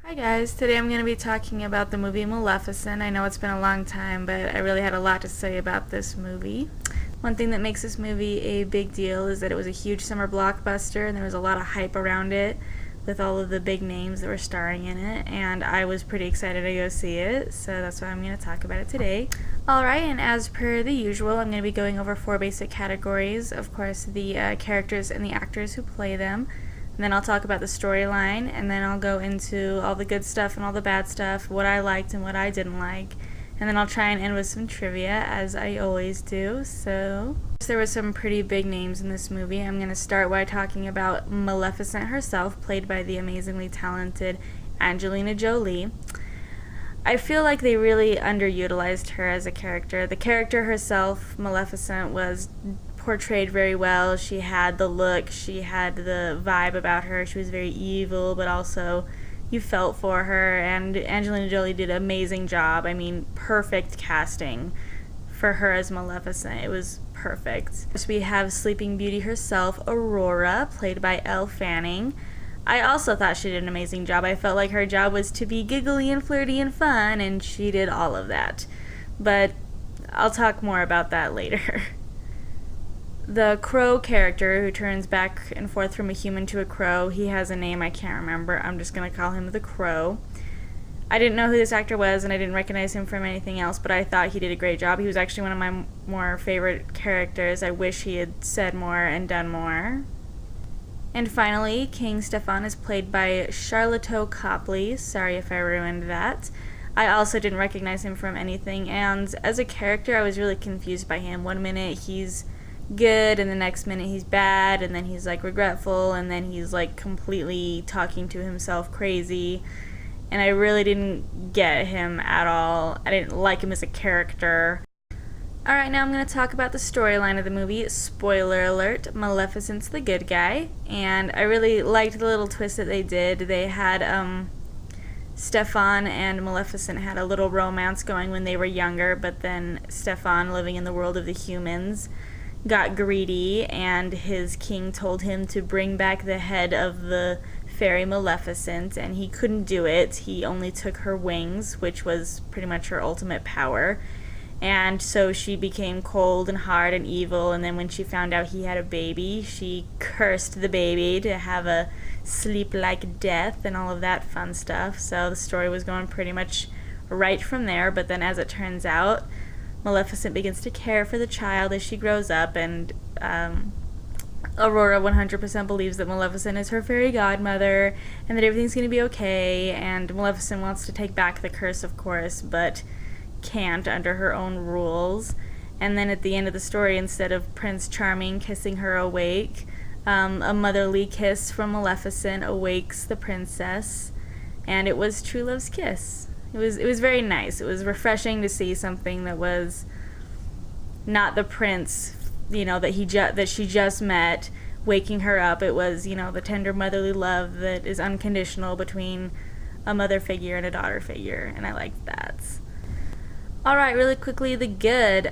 Hi guys, today I'm going to be talking about the movie Maleficent. I know it's been a long time, but I really had a lot to say about this movie. One thing that makes this movie a big deal is that it was a huge summer blockbuster and there was a lot of hype around it with all of the big names that were starring in it, and I was pretty excited to go see it, so that's why I'm going to talk about it today. Alright, and as per the usual, I'm going to be going over 4 basic categories. Of course, the characters and the actors who play them. And then I'll talk about the storyline, and then I'll go into all the good stuff and all the bad stuff, what I liked and what I didn't like. And then I'll try and end with some trivia, as I always do. So, there were some pretty big names in this movie. I'm going to start by talking about Maleficent herself, played by the amazingly talented Angelina Jolie. I feel like they really underutilized her as a character. The character herself, Maleficent, was portrayed very well. She had the look, she had the vibe about her. She was very evil, but also you felt for her, and Angelina Jolie did an amazing job. I mean, perfect casting for her as Maleficent. It was perfect. So we have Sleeping Beauty herself, Aurora, played by Elle Fanning. I also thought she did an amazing job. I felt like her job was to be giggly and flirty and fun, and she did all of that. But I'll talk more about that later. The crow character, who turns back and forth from a human to a crow, he has a name I can't remember. I'm just going to call him the Crow. I didn't know who this actor was, and I didn't recognize him from anything else, but I thought he did a great job. He was actually one of my more favorite characters. I wish he had said more and done more. And finally, King Stefan is played by Charlotte Copley. Sorry if I ruined that. I also didn't recognize him from anything, and as a character, I was really confused by him. One minute he's good, and the next minute he's bad, and then he's like regretful, and then he's like completely talking to himself crazy, and I really didn't get him at all. I didn't like him as a character. Alright, now I'm going to talk about the storyline of the movie. Spoiler alert, Maleficent's the good guy, and I really liked the little twist that they did. They had Stefan and Maleficent had a little romance going when they were younger, but then Stefan, living in the world of the humans, got greedy, and his king told him to bring back the head of the fairy Maleficent, and he couldn't do it. He only took her wings, which was pretty much her ultimate power, and so she became cold and hard and evil, and then when she found out he had a baby, she cursed the baby to have a sleep like death and all of that fun stuff. So the story was going pretty much right from there, but then as it turns out, Maleficent begins to care for the child as she grows up, and Aurora 100% believes that Maleficent is her fairy godmother and that everything's going to be okay, and Maleficent wants to take back the curse, of course, but can't under her own rules. And then at the end of the story, instead of Prince Charming kissing her awake, a motherly kiss from Maleficent awakes the princess, and it was true love's kiss. It was very nice. It was refreshing to see something that was not the prince, that she just met, waking her up. It was, the tender motherly love that is unconditional between a mother figure and a daughter figure, and I liked that. Alright, really quickly, the good.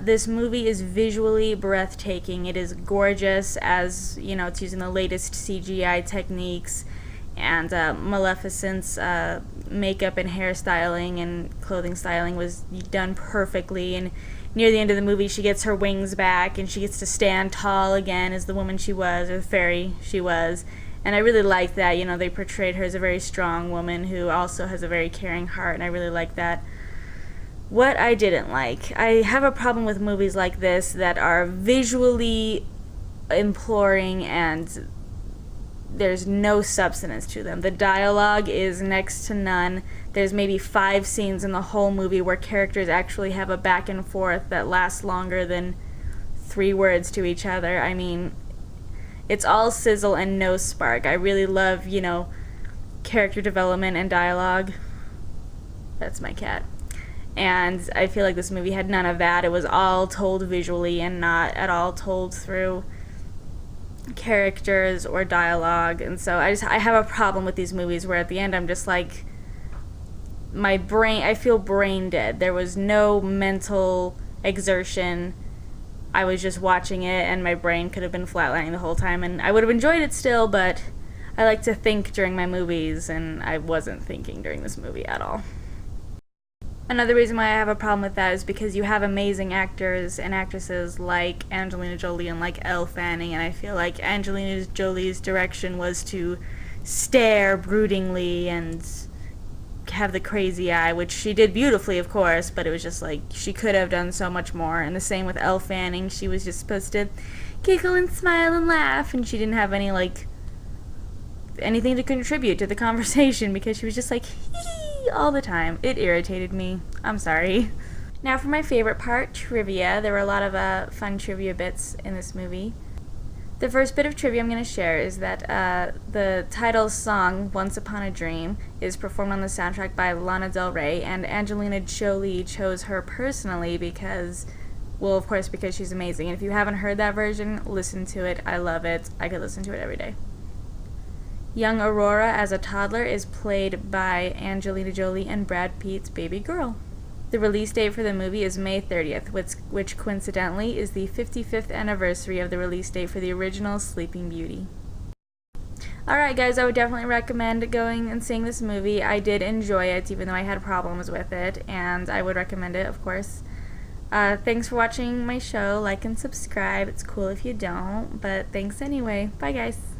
This movie is visually breathtaking. It is gorgeous, as, it's using the latest CGI techniques, and Maleficent's makeup and hairstyling and clothing styling was done perfectly, and near the end of the movie she gets her wings back and she gets to stand tall again as the woman she was, or the fairy she was, and I really liked that. They portrayed her as a very strong woman who also has a very caring heart, and I really liked that. What I didn't like, I have a problem with movies like this that are visually imploring and there's no substance to them. The dialogue is next to none. There's maybe 5 scenes in the whole movie where characters actually have a back and forth that lasts longer than 3 words to each other. I mean, it's all sizzle and no spark. I really love, character development and dialogue. That's my cat. And I feel like this movie had none of that. It was all told visually and not at all told through characters or dialogue, and so I have a problem with these movies where at the end I'm just like, I feel brain dead. There was no mental exertion. I was just watching it and my brain could have been flatlining the whole time, and I would have enjoyed it still, but I like to think during my movies, and I wasn't thinking during this movie at all. Another reason why I have a problem with that is because you have amazing actors and actresses like Angelina Jolie and like Elle Fanning, and I feel like Angelina Jolie's direction was to stare broodingly and have the crazy eye, which she did beautifully, of course, but it was just like she could have done so much more. And the same with Elle Fanning, she was just supposed to giggle and smile and laugh, and she didn't have anything to contribute to the conversation because she was just like hee all the time. It irritated me. I'm sorry. Now for my favorite part, trivia. There were a lot of fun trivia bits in this movie. The first bit of trivia I'm going to share is that the title song, Once Upon a Dream, is performed on the soundtrack by Lana Del Rey, and Angelina Jolie chose her personally because, well, of course, because she's amazing. And if you haven't heard that version, listen to it. I love it. I could listen to it every day. Young Aurora as a toddler is played by Angelina Jolie and Brad Pitt's baby girl. The release date for the movie is May 30th, which coincidentally is the 55th anniversary of the release date for the original Sleeping Beauty. Alright guys, I would definitely recommend going and seeing this movie. I did enjoy it, even though I had problems with it, and I would recommend it, of course. Thanks for watching my show. Like and subscribe. It's cool if you don't, but thanks anyway. Bye guys.